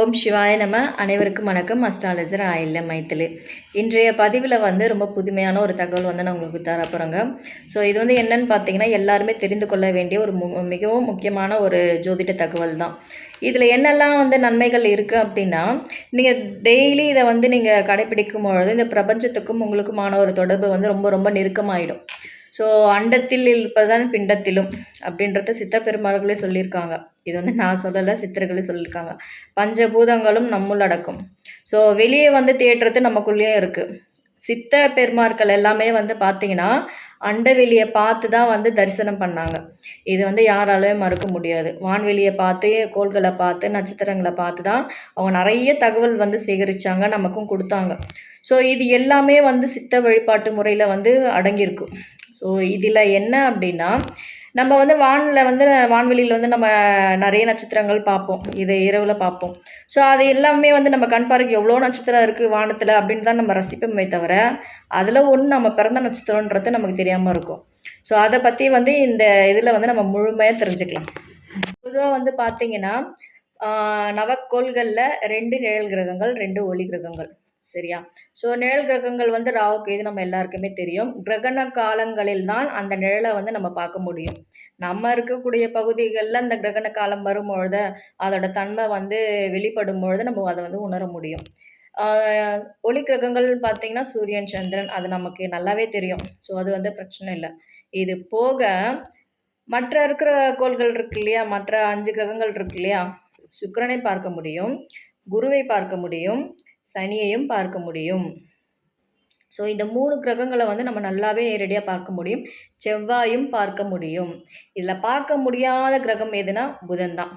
ஓம் சிவாய நம. அனைவருக்கும் வணக்கம். அஸ்ட்ராலஜர் ஆயில்ல மைத்திலி. இன்றைய பதிவில் ரொம்ப புதுமையான ஒரு தகவல் நான் உங்களுக்கு தரப்போகிறேங்க. ஸோ இது என்னென்னு பார்த்தீங்கன்னா, எல்லாருமே தெரிந்து கொள்ள வேண்டிய ஒரு மிகவும் முக்கியமான ஒரு ஜோதிட தகவல் தான். இதில் என்னெல்லாம் நன்மைகள் இருக்குது அப்படின்னா, நீங்கள் டெய்லி இதை நீங்கள் கடைப்பிடிக்கும் பொழுது இந்த பிரபஞ்சத்துக்கும் உங்களுக்குமான ஒரு தொடர்பு ரொம்ப ரொம்ப நெருக்கமாயிடும். ஸோ அண்டத்தில் இருப்பதுதான் பிண்டத்திலும் அப்படின்றத சித்த பெருமாள்களே சொல்லியிருக்காங்க. இது நான் சொல்லலை, சித்தர்களே சொல்லியிருக்காங்க. பஞ்சபூதங்களும் நம்முள் அடக்கும். ஸோ வெளியே தேடுறது நமக்குள்ளேயே இருக்குது. சித்த பெருமார்கள் எல்லாமே பார்த்தீங்கன்னா அண்டவெளியை பார்த்து தான் தரிசனம் பண்ணாங்க. இது யாராலையும் மறுக்க முடியாது. வான்வெளியை பார்த்து, கோள்களை பார்த்து, நட்சத்திரங்களை பார்த்து தான் அவங்க நிறைய தகவல் சேகரித்தாங்க, நமக்கும் கொடுத்தாங்க. ஸோ இது எல்லாமே சித்த வழிபாட்டு முறையில் அடங்கியிருக்கும். ஸோ இதில் என்ன அப்படின்னா, நம்ம வானில் வான்வெளியில் நம்ம நிறைய நட்சத்திரங்கள் பார்ப்போம். இது இரவில் பார்ப்போம். ஸோ அது எல்லாமே நம்ம கண் பார்வைக்கு எவ்வளோ நட்சத்திரம் இருக்குது வானத்தில் அப்படின்னு தான் நம்ம ரசிப்போமே தவிர, அதில் ஒன்று நம்ம பிறந்த நட்சத்திரன்றது நமக்கு தெரியாமல் இருக்கும். ஸோ அதை பற்றி இந்த இதில் நம்ம முழுமையாக தெரிஞ்சுக்கலாம். பொதுவாக பார்த்தீங்கன்னா, நவக்கோள்களில் 2 நிழல் கிரகங்கள், 2 ஒளி கிரகங்கள். சரியா? ஸோ நிழல் கிரகங்கள் ராகு கேது நம்ம எல்லாருக்குமே தெரியும். கிரகண காலங்களில் தான் அந்த நிழலை நம்ம பார்க்க முடியும். நம்ம இருக்கக்கூடிய பகுதிகளில் அந்த கிரகண காலம் வரும்பொழுது அதோட தன்மை வெளிப்படும் பொழுது நம்ம அதை உணர முடியும். ஒளி கிரகங்கள் பார்த்தீங்கன்னா சூரியன், சந்திரன், அது நமக்கு நல்லாவே தெரியும். ஸோ அது பிரச்சனை இல்லை. இது போக மற்ற இருக்கிற கோள்கள் இருக்கு இல்லையா, மற்ற 5 கிரகங்கள் இருக்கு இல்லையா, சுக்கிரனை பார்க்க முடியும், குருவை பார்க்க முடியும், சனியையும் பார்க்க முடியும். ஸோ இந்த 3 கிரகங்களை நம்ம நல்லாவே நேரடியாக பார்க்க முடியும். செவ்வாயும் பார்க்க முடியும். இதில் பார்க்க முடியாத கிரகம் எதுனா புதன் தான்.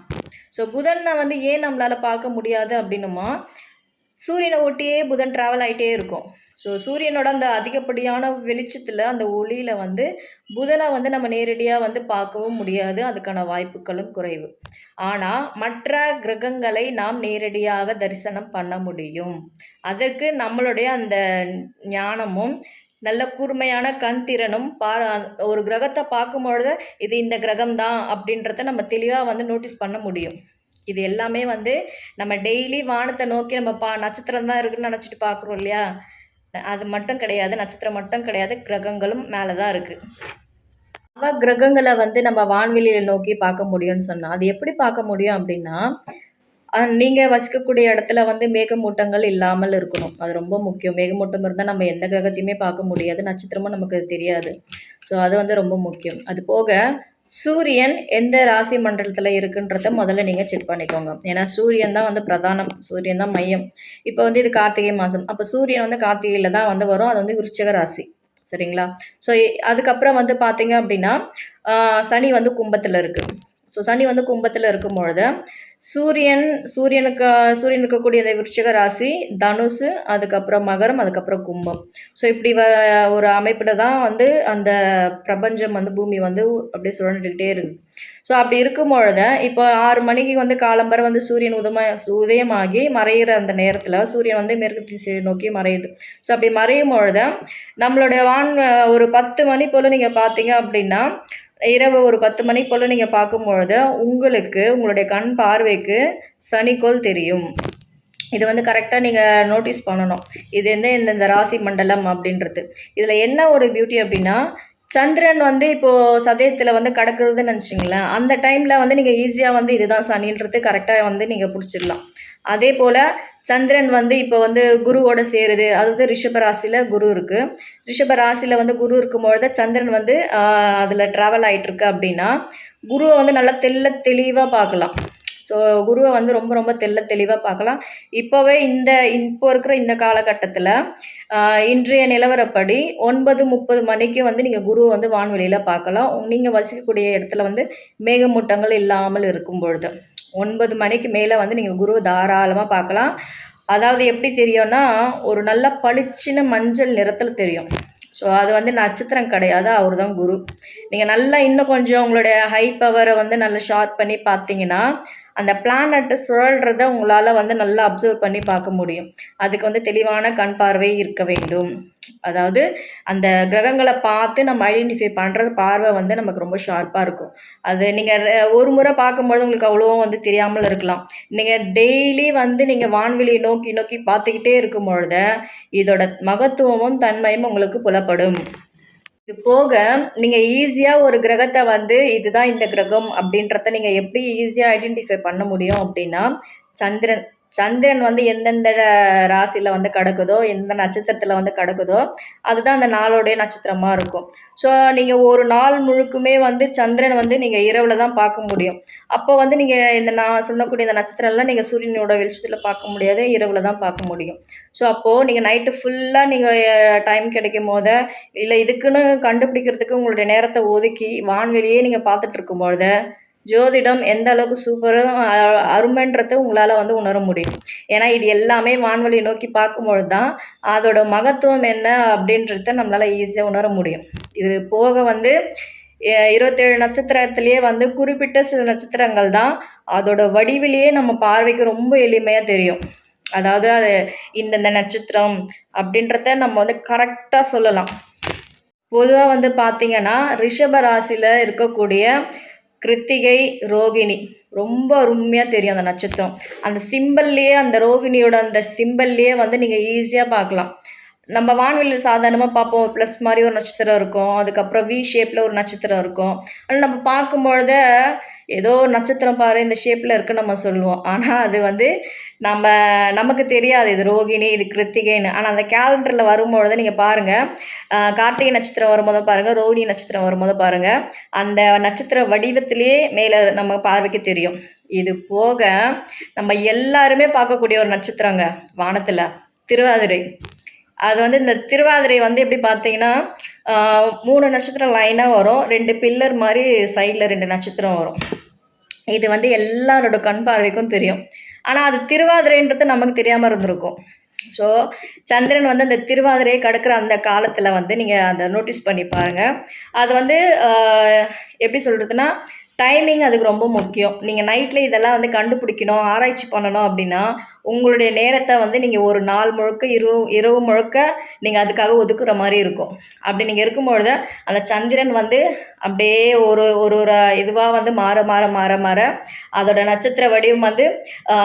ஸோ புதனை ஏன் நம்மளால் பார்க்க முடியாது அப்படின்னுமா, சூரியனை ஒட்டியே புதன் ட்ராவல் ஆகிட்டே இருக்கும். ஸோ சூரியனோட அந்த அதிகப்படியான வெளிச்சத்தில், அந்த ஒளியில் புதனை நம்ம நேரடியாக பார்க்கவும் முடியாது. அதுக்கான வாய்ப்புகளும் குறைவு. ஆனால் மற்ற கிரகங்களை நாம் நேரடியாக தரிசனம் பண்ண முடியும். அதற்கு நம்மளுடைய அந்த ஞானமும் நல்ல கூர்மையான கண் திறனும் ஒரு கிரகத்தை பார்க்கும்பொழுது இது இந்த கிரகம் தான் அப்படின்றத நம்ம தெளிவாக நோட்டீஸ் பண்ண முடியும். இது எல்லாமே நம்ம டெய்லி வானத்தை நோக்கி நம்ம நட்சத்திரம் தான் இருக்குன்னு நினச்சிட்டு பார்க்குறோம் இல்லையா, அது மட்டும் கிடையாது. நட்சத்திரம் மட்டும் கிடையாது, கிரகங்களும் மேலே தான் இருக்குது. நவ கிரகங்களை நம்ம வான்வெளியில் நோக்கி பார்க்க முடியும்னு சொன்னால், அது எப்படி பார்க்க முடியும் அப்படின்னா, நீங்கள் வசிக்கக்கூடிய இடத்துல மேகமூட்டங்கள் இல்லாமல் இருக்கணும். அது ரொம்ப முக்கியம். மேகமூட்டம் இருந்தால் நம்ம எந்த கிரகத்தையுமே பார்க்க முடியாது, நட்சத்திரமும் நமக்கு தெரியாது. ஸோ அது ரொம்ப முக்கியம். அது போக சூரியன் எந்த ராசி மண்டலத்தில் இருக்குன்றத முதல்ல நீங்கள் செக் பண்ணிக்கோங்க. ஏன்னா சூரியன் தான் பிரதானம், சூரியன் தான் மையம். இப்போ இது கார்த்திகை மாதம், அப்போ சூரியன் கார்த்திகையில் தான் வரும். அது விருச்சிக ராசி. சரிங்களா? ஸோ அதுக்கப்புறம் பார்த்தீங்க அப்படின்னா, சனி கும்பத்தில் இருக்குது. ஸோ சனி கும்பத்தில் இருக்கும் பொழுது சூரியனுக்கு இருக்கக்கூடிய இந்த விருச்சிக ராசி, தனுசு, அதுக்கப்புறம் மகரம், அதுக்கப்புறம் கும்பம். ஸோ இப்படி ஒரு அமைப்பில் தான் அந்த பிரபஞ்சம் பூமி அப்படியே சுழண்டுக்கிட்டே இருக்குது. ஸோ அப்படி இருக்கும் பொழுது இப்போ 6 மணிக்கு காலம்பரை சூரியன் உதயமாகி மறைகிற அந்த நேரத்தில் சூரியன் மேற்கு திசை நோக்கி மறையுது. ஸோ அப்படி மறையும் பொழுது நம்மளுடைய ஒரு 10 மணி போல் நீங்கள் பார்த்தீங்க அப்படின்னா, இரவு ஒரு 10 மணி போல் நீங்கள் பார்க்கும்பொழுது உங்களுடைய கண் பார்வைக்கு சனிக்கோள் தெரியும். இது கரெக்டாக நீங்கள் நோட்டீஸ் பண்ணணும். இது இந்த ராசி மண்டலம் அப்படின்றது. இதில் என்ன ஒரு பியூட்டி அப்படின்னா, சந்திரன் இப்போது சதயத்தில் கடக்குறதுன்னு நினச்சிங்களேன், அந்த டைமில் நீங்கள் ஈஸியாக இதுதான் சனின்றது கரெக்டாக நீங்கள் பிடிச்சிடலாம். அதே போல் சந்திரன் இப்போ குருவோட சேருது. அதாவது ரிஷப ராசியில் குரு இருக்குது. ரிஷப ராசியில் குரு இருக்கும்பொழுது சந்திரன் அதில் ட்ராவல் ஆகிட்டுருக்கு அப்படின்னா, குருவை நல்லா தெளிவாக பார்க்கலாம். ஸோ குருவை ரொம்ப ரொம்ப தெளிவாக பார்க்கலாம். இப்போ இருக்கிற இந்த காலகட்டத்தில் இன்றைய நிலவரப்படி 9:30 மணிக்கு நீங்கள் குருவை வான்வெளியில் பார்க்கலாம். நீங்கள் வசிக்கக்கூடிய இடத்துல மேகமூட்டங்கள் இல்லாமல் இருக்கும் பொழுது 9 மணிக்கு மேலே நீங்கள் குருவை தாராளமாக பார்க்கலாம். அதாவது எப்படி தெரியும்னா, ஒரு நல்ல பளிச்சின மஞ்சள் நிறத்தில் தெரியும். ஸோ அது நட்சத்திரம் கிடையாது, அவர் தான் குரு. நீங்கள் நல்லா இன்னும் கொஞ்சம் உங்களுடைய ஹை பவரை நல்லா ஷார்ப் பண்ணி பார்த்தீங்கன்னா, அந்த பிளானட்டை சுழல்றதை உங்களால் நல்லா அப்சர்வ் பண்ணி பார்க்க முடியும். அதுக்கு தெளிவான கண் பார்வை இருக்க வேண்டும். அதாவது அந்த கிரகங்கள பார்த்து நம்ம ஐடென்டிஃபை பண்ற பார்வை வந்து நமக்கு ரொம்ப ஷார்ப்பா இருக்கும். அது நீங்க ஒரு முறை பார்க்கும்பொழுது உங்களுக்கு அவ்வளவா வந்து தெரியாமல் இருக்கலாம். நீங்க டெய்லி வந்து நீங்க வான்வெளிய நோக்கி நோக்கி பார்த்துக்கிட்டே இருக்கும் பொழுது, இதோட மகத்துவமும், தன்மையும் உங்களுக்கு புலப்படும். இது போக நீங்க ஈஸியா ஒரு கிரகத்த வந்து இதுதான் இந்த கிரகம் அப்படின்றத நீங்க எப்படி ஈஸியா ஐடென்டிஃபை பண்ண முடியும் அப்படின்னா, சந்திரன். சந்திரன் வந்து எந்தெந்த ராசியில வந்து கிடக்குதோ, எந்த நட்சத்திரத்தில வந்து கிடக்குதோ, அதுதான் அந்த நாளுடைய நட்சத்திரமா இருக்கும். ஸோ நீங்க ஒரு நாள் முழுக்குமே வந்து சந்திரன் வந்து நீங்க இரவுல தான் பார்க்க முடியும். அப்போ வந்து நீங்க இந்த நான் சொல்லக்கூடிய இந்த நட்சத்திரம்லாம் நீங்க சூரியனோட வெளிச்சத்தில பார்க்க முடியாது. இரவுல தான் பார்க்க முடியும். ஸோ அப்போ நீங்க நைட்டு ஃபுல்லா நீங்க டைம் கிடைக்கும்போது, இல்ல இதுக்குன்னு கண்டுபிடிக்கிறதுக்கு உங்களுடைய நேரத்த ஒதுக்கி வான்வெளியே நீங்க பார்த்துட்டு இருக்கும்பொழுது, ஜோதிடம் எந்த அளவுக்கு சூப்பரும் அருமைன்றத உங்களால வந்து உணர முடியும். ஏன்னா இது எல்லாமே வான்வெளிய நோக்கி பார்க்கும்பொழுது தான், அதோட மகத்துவம் என்ன அப்படின்றத நம்மளால ஈஸியா உணர முடியும். இது போக வந்து 27 நட்சத்திரத்திலேயே வந்து குறிப்பிட்ட சில நட்சத்திரங்கள் தான் அதோட வடிவிலேயே நம்ம பார்வைக்கு ரொம்ப எளிமையா தெரியும். அதாவது அது இந்தந்த நட்சத்திரம் அப்படின்றத நம்ம வந்து கரெக்ட்டா சொல்லலாம். பொதுவா வந்து பார்த்தீங்கன்னா, ரிஷப ராசியில இருக்கக்கூடிய கிருத்திகை, ரோகிணி ரொம்ப அருமையா தெரியும் அந்த நட்சத்திரம். அந்த சிம்பல்லேயே அந்த ரோகிணியோட அந்த சிம்பல்லேயே வந்து நீங்க ஈஸியா பார்க்கலாம். நம்ம வான்வெளியில சாதாரணமா பார்ப்போம். ப்ளஸ் மாரி ஒரு நட்சத்திரம் இருக்கும். அதுக்கப்புறம் வி ஷேப்ல ஒரு நட்சத்திரம் இருக்கும். ஆனா நம்ம பார்க்கும்பொழுது, ஏதோ ஒரு நட்சத்திரம் பாரு இந்த ஷேப்ல இருக்குன்னு நம்ம சொல்லுவோம். ஆனா அது வந்து நம்ம நமக்கு தெரியாது இது ரோகிணி, இது கிருத்திகைன்னு. ஆனா அந்த கேலண்டர்ல வரும்பொழுது நீங்க பாருங்க, கார்த்திகை நட்சத்திரம் வரும்போது பாருங்க, ரோகிணி நட்சத்திரம் வரும்போது பாருங்க, அந்த நட்சத்திர வடிவத்திலேயே மேல நம்ம பார்வைக்கு தெரியும். இது போக நம்ம எல்லாருமே பார்க்கக்கூடிய ஒரு நட்சத்திரங்க வானத்துல, திருவாதிரை. அது வந்து இந்த திருவாதிரை வந்து எப்படி பார்த்தீங்கன்னா, 3 நட்சத்திரம் லைனா வரும். 2 பில்லர் மாரி சைடுல 2 நட்சத்திரம் வரும். இது வந்து எல்லாரோட கண் பார்வைக்கும் தெரியும். ஆனா அது திருவாதிரைன்றது நமக்கு தெரியாம இருந்திருக்கும். ஸோ சந்திரன் வந்து அந்த திருவாதிரையை கடக்கிற அந்த காலத்துல வந்து நீங்க அத நோட்டீஸ் பண்ணி பாருங்க. அது வந்து அ எப்படி சொல்றதுன்னா, டைமிங் அதுக்கு ரொம்ப முக்கியம். நீங்க நைட்ல இதெல்லாம் வந்து கண்டுபிடிக்கணும், ஆராய்ச்சி பண்ணணும் அப்படின்னா, உங்களுடைய நேரத்த வந்து நீங்க ஒரு நாள் முழுக்க, இரவு முழுக்க நீங்க அதுக்காக ஒதுக்குற மாரி இருக்கும். அப்படி நீங்க இருக்கும்பொழுது, அந்த சந்திரன் வந்து அப்படியே ஒரு ஒரு ஒரு இதுவா வந்து மாற மாற மாற மாற அதோட நட்சத்திர வடிவம் வந்து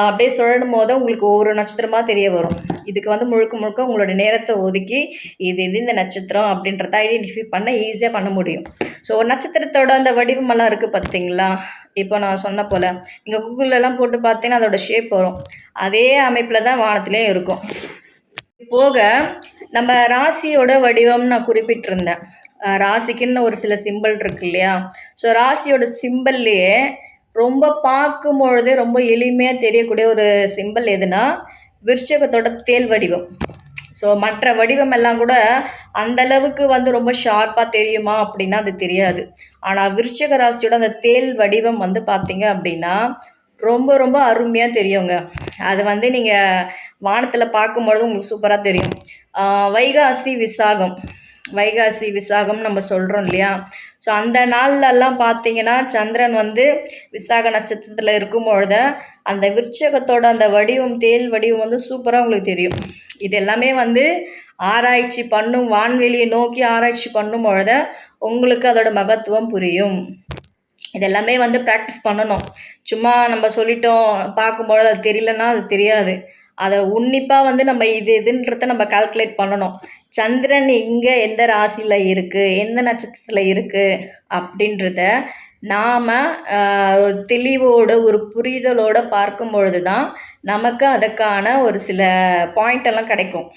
அப்படியே சுழலும்போது உங்களுக்கு ஒவ்வொரு நட்சத்திரமா தெரிய வரும். இதுக்கு வந்து முழுக்க முழுக்க உங்களோட நேரத்த ஒதுக்கி, இது இது இந்த நட்சத்திரம் அப்படின்றத ஐடென்டிஃபை பண்ண ஈஸியா பண்ண முடியும். ஸோ நட்சத்திரத்தோட அந்த வடிவமெல்லாம் இருக்கு பார்த்தீங்களா? இப்போ நான் சொன்ன போல, நீங்க கூகுள்லலாம் போட்டு பார்த்தீங்கன்னா அதோட ஷேப் வரும். அதே அமைப்புல தான் வானத்திலயும் இருக்கும். போக நம்ம ராசியோட வடிவம் நான் குறிப்பிட்டிருந்தேன். ராசிக்குன்னு ஒரு சில சிம்பல் இருக்கு இல்லையா? ஸோ ராசியோட சிம்பல்லேயே ரொம்ப பார்க்கும்பொழுதே ரொம்ப எளிமையா தெரியக்கூடிய ஒரு சிம்பல் எதுனா, விருச்சகத்தோட தேள் வடிவம். ஸோ மற்ற வடிவம் எல்லாம் கூட அந்த அளவுக்கு வந்து ரொம்ப ஷார்ப்பா தெரியுமா அப்படின்னா அது தெரியாது. ஆனா விருச்சிக ராசியோட அந்த தேள் வடிவம் வந்து பார்த்தீங்க அப்படின்னா, ரொம்ப ரொம்ப அருமையா தெரியுங்க. அது வந்து நீங்க வானத்தில பார்க்கும்பொழுது உங்களுக்கு சூப்பரா தெரியும். வைகாசி, விசாகம். வைகாசி, விசாகம் நம்ம சொல்றோம் இல்லையா? ஸோ அந்த நாள்லலாம் பார்த்தீங்கன்னா, சந்திரன் வந்து விசாக நட்சத்திரத்தில இருக்கும்பொழுது, அந்த விருச்சகத்தோட அந்த வடிவம், தேள் வடிவம் வந்து சூப்பரா உங்களுக்கு தெரியும். இது எல்லாமே வந்து ஆராய்ச்சி பண்ணும் வான்வெளியை நோக்கி ஆராய்ச்சி பண்ணும் பொழுது, உங்களுக்கு அதோட மகத்துவம் புரியும். இது எல்லாமே வந்து ப்ராக்டிஸ் பண்ணணும். சும்மா நம்ம சொல்லிட்டோம், பார்க்கும்பொழுது அது தெரியலன்னா அது தெரியாது. அத உன்னிப்பா வந்து நம்ம இது இதுன்றத நம்ம கால்குலேட் பண்ணணும். சந்திரன் எங்க எந்த ராசியில இருக்கு, எந்த நட்சத்திரத்தில இருக்கு அப்படின்றத நாம ஒரு தெளிவோட, ஒரு புரிதலோட பார்க்கும் பொழுது தான், நமக்கு அதற்கான ஒரு சில பாயிண்ட் எல்லாம் கிடைக்கும்.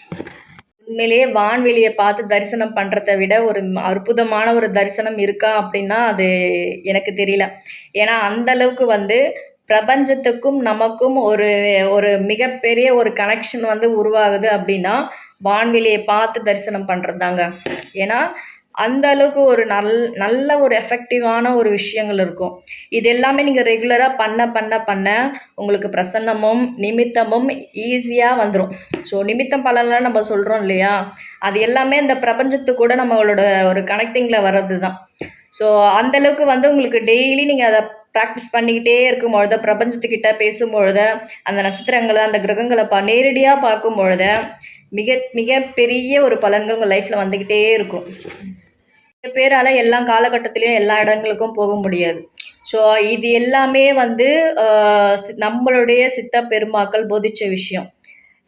உண்மையிலேயே வான்வெளிய பார்த்து தரிசனம் பண்றத விட, ஒரு அற்புதமான ஒரு தரிசனம் இருக்கா அப்படின்னா, அது எனக்கு தெரியல. ஏன்னா, அந்த அளவுக்கு வந்து பிரபஞ்சத்துக்கும் நமக்கும் ஒரு ஒரு மிகப்பெரிய ஒரு கனெக்ஷன் வந்து உருவாகுது அப்படின்னா, வான்வெளிய பார்த்து தரிசனம் பண்றது தாங்க. ஏன்னா, அந்த அளவுக்கு ஒரு நல்ல ஒரு எஃபெக்டிவான ஒரு விஷயங்கள் இருக்கும். இது எல்லாமே நீங்க ரெகுலரா பண்ண பண்ண பண்ண உங்களுக்கு பிரசன்னமும், நிமித்தமும் ஈஸியா வந்துரும். ஸோ நிமித்தம் பலன்லாம் நம்ம சொல்றோம் இல்லையா? அது எல்லாமே இந்த பிரபஞ்சத்துக்கு கூட நம்மளோட ஒரு கனெக்டிங்ல வர்றது தான். ஸோ அந்த அளவுக்கு வந்து உங்களுக்கு டெய்லி நீங்க அத பிராக்டிஸ் பண்ணிக்கிட்டே இருக்கும்பொழுது, பிரபஞ்சத்துக்கிட்ட பேசும்பொழுது, அந்த நட்சத்திரங்கள, அந்த கிரகங்கள நேரடியா பார்க்கும்பொழுது, மிக மிக பெரிய ஒரு பலன்கள் உங்கள் லைஃப்பில் வந்துக்கிட்டே இருக்கும். சில பேரால் எல்லா காலகட்டத்திலையும் எல்லா இடங்களுக்கும் போக முடியாது. ஸோ இது எல்லாமே வந்து நம்மளுடைய சித்த பெருமாக்கள் போதிச்ச விஷயம்.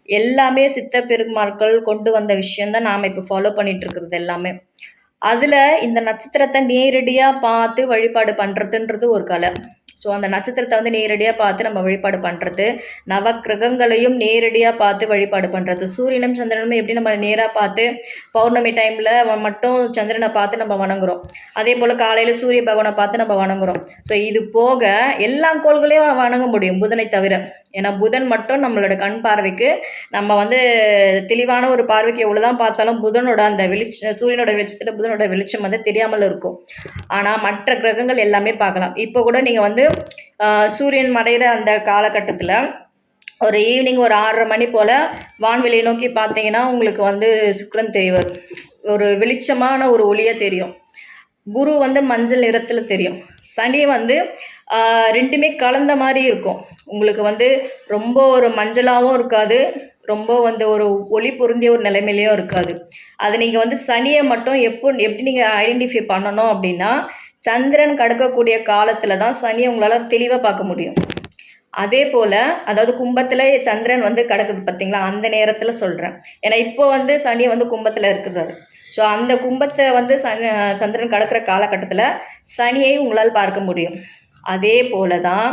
எல்லாமே சித்த பெருமாட்கள் கொண்டு வந்த விஷயம் தான் நாம் இப்போ ஃபாலோ பண்ணிட்டு இருக்கிறது எல்லாமே. அதில் இந்த நட்சத்திரத்தை நேரடியாக பார்த்து வழிபாடு பண்ணுறதுன்றது ஒரு கலை. ஸோ அந்த நட்சத்திரத்தை வந்து நேரடியாக பார்த்து நம்ம வழிபாடு பண்ணுறது, நவக்கிரகங்களையும் நேரடியாக பார்த்து வழிபாடு பண்ணுறது. சூரியனும் சந்திரனும் எப்படி நம்ம நேராக பார்த்து பௌர்ணமி டைமில் மட்டும் சந்திரனை பார்த்து நம்ம வணங்குறோம், அதே போல் காலையில் சூரிய பகவானை பார்த்து நம்ம வணங்குறோம். ஸோ இது போக எல்லா கோள்களையும் வணங்க முடியும் புதனை தவிர. ஏன்னா புதன் மட்டும் நம்மளோட கண் பார்வைக்கு நம்ம வந்து தெளிவான ஒரு பார்வைக்கு எவ்வளோ தான் பார்த்தாலும் புதனோட அந்த சூரியனோட வெளிச்சத்தில் புதனோட வெளிச்சம் வந்து தெரியாமல் இருக்கும். ஆனால் மற்ற கிரகங்கள் எல்லாமே பார்க்கலாம். இப்போ கூட நீங்கள் வந்து சூரியன் மறைகிற அந்த காலகட்டத்தில் ஒரு ஈவினிங் ஒரு 6:30 மணி போல் வான்வெளியை நோக்கி பார்த்தீங்கன்னா உங்களுக்கு வந்து சுக்கிரன் தெரிவார். ஒரு வெளிச்சமான ஒரு ஒளியாக தெரியும். குரு வந்து மஞ்சள் நிறத்தில் தெரியும். சனி வந்து ரெண்டுமே கலந்த மாதிரி இருக்கும். உங்களுக்கு வந்து ரொம்ப ஒரு மஞ்சளாகவும் இருக்காது, ரொம்ப வந்து ஒரு ஒளி பொருந்திய ஒரு நிலைமையிலையும் இருக்காது. அது நீங்கள் வந்து சனியை மட்டும் எப்படி நீங்கள் ஐடென்டிஃபை பண்ணணும் அப்படின்னா, சந்திரன் கடக்கக்கூடிய காலத்தில் தான் சனியை உங்களால் தெளிவாக பார்க்க முடியும். அதே போல் அதாவது கும்பத்தில் சந்திரன் வந்து கடக்குது பார்த்தீங்களா, அந்த நேரத்தில் சொல்கிறேன். ஏன்னா இப்போ வந்து சனி வந்து கும்பத்தில் இருக்கிறாரு. ஸோ அந்த கும்பத்தை வந்து சந்திரன் கடக்கிற காலகட்டத்தில் சனியை உங்களால் பார்க்க முடியும். அதே போல் தான்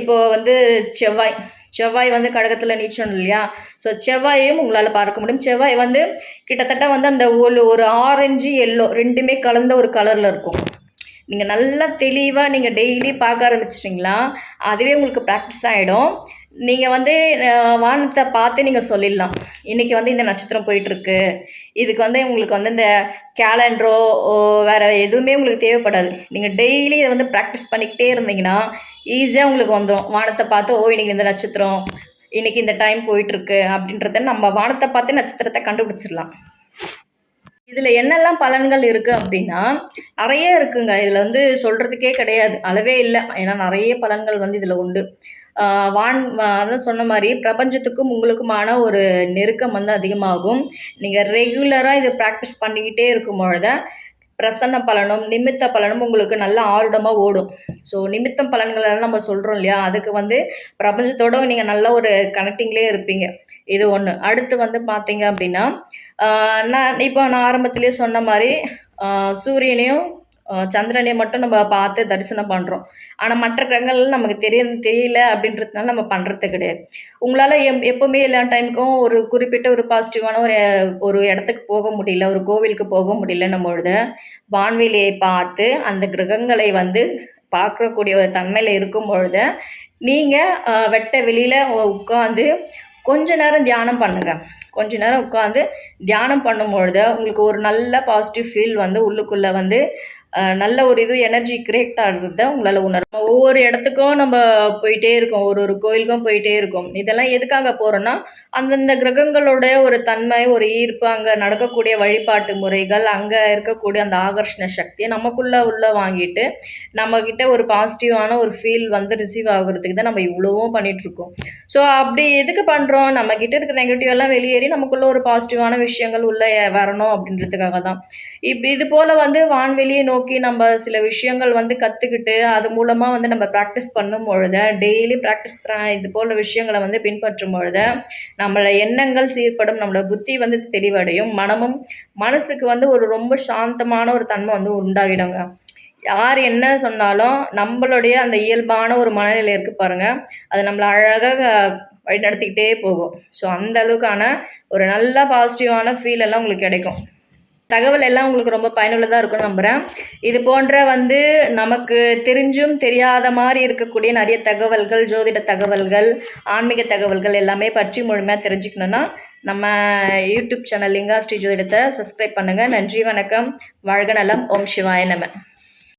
இப்போது வந்து செவ்வாய் வந்து கடகத்தில் நீச்சணும் இல்லையா. ஸோ செவ்வாயையும் உங்களால் பார்க்க முடியும். செவ்வாய் வந்து கிட்டத்தட்ட வந்து அந்த ஒரு ஆரஞ்சு எல்லோ ரெண்டுமே கலந்த ஒரு கலரில் இருக்கும். நீங்கள் நல்லா தெளிவாக நீங்கள் டெய்லி பார்க்க ஆரம்பிச்சிட்டிங்களா, அதுவே உங்களுக்கு ப்ராக்டிஸ் ஆகிடும். நீங்கள் வந்து வானத்தை பார்த்து நீங்கள் சொல்லிடலாம், இன்றைக்கி வந்து இந்த நட்சத்திரம் போயிட்டுருக்கு. இதுக்கு வந்து உங்களுக்கு வந்து இந்த கேலண்டரோ வேறு எதுவுமே உங்களுக்கு தேவைப்படாது. நீங்கள் டெய்லி இதை வந்து ப்ராக்டிஸ் பண்ணிக்கிட்டே இருந்தீங்கன்னா ஈஸியாக உங்களுக்கு வந்துடும். வானத்தை பார்த்து இன்றைக்கி இந்த நட்சத்திரம், இன்றைக்கி இந்த டைம் போயிட்டுருக்கு அப்படின்றத நம்ம வானத்தை பார்த்து நட்சத்திரத்தை கண்டுபிடிச்சிடலாம். இதில் என்னெல்லாம் பலன்கள் இருக்குது அப்படின்னா நிறைய இருக்குங்க. இதில் வந்து சொல்கிறதுக்கே கிடையாது, அளவே இல்லை. ஏன்னா நிறைய பலன்கள் வந்து இதில் உண்டு. அதான் சொன்ன மாதிரி பிரபஞ்சத்துக்கும் உங்களுக்குமான ஒரு நெருக்கம் வந்து அதிகமாகும். நீங்கள் ரெகுலராக இதை ப்ராக்டிஸ் பண்ணிக்கிட்டே இருக்கும் பொழுது பிரசன்ன பலனும் நிமித்த பலனும் உங்களுக்கு நல்ல ஆருடமாக ஓடும். ஸோ நிமித்தம் பலன்களெல்லாம் நம்ம சொல்கிறோம் இல்லையா, அதுக்கு வந்து பிரபஞ்சத்தோடு நீங்கள் நல்ல ஒரு கனெக்டிங்லேயே இருப்பீங்க. இது ஒன்று. அடுத்து வந்து பார்த்தீங்க அப்படின்னா நான் ஆரம்பத்திலேயே சொன்ன மாதிரி சூரியனையும் சந்திரனையும் மட்டும் நம்ம பார்த்து தரிசனம் பண்ணுறோம். ஆனால் மற்ற கிரகங்கள் நமக்கு தெரியல அப்படின்றதுனால நம்ம பண்ணுறது கிடையாது. உங்களால் எப்போவுமே எல்லா டைமுக்கும் ஒரு குறிப்பிட்ட ஒரு பாசிட்டிவான ஒரு இடத்துக்கு போக முடியல, ஒரு கோவிலுக்கு போக முடியலன்னும் பொழுது வான்வெளியை பார்த்து அந்த கிரகங்களை வந்து பார்க்கக்கூடிய ஒரு தன்மையில் இருக்கும் பொழுது நீங்கள் வெட்ட வெளியில் உட்காந்து கொஞ்ச நேரம் தியானம் பண்ணுங்கள். கொஞ்ச நேரம் உட்காந்து தியானம் பண்ணும்பொழுது உங்களுக்கு ஒரு நல்ல பாசிட்டிவ் ஃபீல் வந்து உள்ளுக்குள்ளே வந்து நல்ல ஒரு இது எனர்ஜி கிரியேட் ஆகிறத உங்களால் உணரும். ஒவ்வொரு இடத்துக்கும் நம்ம போயிட்டே இருக்கோம், ஒரு கோயிலுக்கும் போயிட்டே இருக்கோம். இதெல்லாம் எதுக்காக போகிறோன்னா அந்தந்த கிரகங்களோட ஒரு தன்மை, ஒரு ஈர்ப்பு, அங்கே நடக்கக்கூடிய வழிபாட்டு முறைகள், அங்கே இருக்கக்கூடிய அந்த ஆகர்ஷண சக்தியை நமக்குள்ளே வாங்கிட்டு நம்மக்கிட்ட ஒரு பாசிட்டிவான ஒரு ஃபீல் வந்து ரிசீவ் ஆகுறதுக்கு தான் நம்ம இவ்வளவும் பண்ணிகிட்ருக்கோம். ஸோ அப்படி எதுக்கு பண்ணுறோம், நம்மக்கிட்ட இருக்கிற நெகட்டிவ் எல்லாம் வெளியேறி நமக்குள்ளே ஒரு பாசிட்டிவான விஷயங்கள் உள்ளே வரணும் அப்படின்றதுக்காக தான். இது போல் வந்து வான்வெளியை நோக்கி நம்ம சில விஷயங்கள் வந்து கற்றுக்கிட்டு அது மூலமாக வந்து நம்ம ப்ராக்டிஸ் பண்ணும் பொழுது, டெய்லி ப்ராக்டிஸ் இது போல் விஷயங்களை வந்து பின்பற்றும் பொழுது நம்மளோட எண்ணங்கள் சீர்படும், நம்மளோட புத்தி வந்து தெளிவடையும், மனசுக்கு வந்து ஒரு ரொம்ப சாந்தமான ஒரு தன்மை வந்து உண்டாகிடுங்க. யார் என்ன சொன்னாலும் நம்மளுடைய அந்த இயல்பான ஒரு மனநிலை இருக்குது பாருங்கள், அது நம்மளை அழகாக வழி நடத்திக்கிட்டே போகும். ஸோ அந்த அளவுக்கான ஒரு நல்ல பாசிட்டிவான ஃபீல் எல்லாம் உங்களுக்கு கிடைக்கும். தகவல் எல்லாம் உங்களுக்கு ரொம்ப பயனுள்ளதாக இருக்கும்னு நம்புகிறேன். இது போன்ற வந்து நமக்கு தெரிஞ்சும் தெரியாத மாதிரி இருக்கக்கூடிய நிறைய தகவல்கள், ஜோதிட தகவல்கள், ஆன்மீக தகவல்கள் எல்லாமே பற்றி முழுமையாக தெரிஞ்சுக்கணுன்னா நம்ம யூடியூப் சேனல் லிங்கா ஸ்ரீ ஜோதிடத்தை சப்ஸ்கிரைப் பண்ணுங்கள். நன்றி, வணக்கம், வாழ்க நலம், ஓம் சிவாய நம.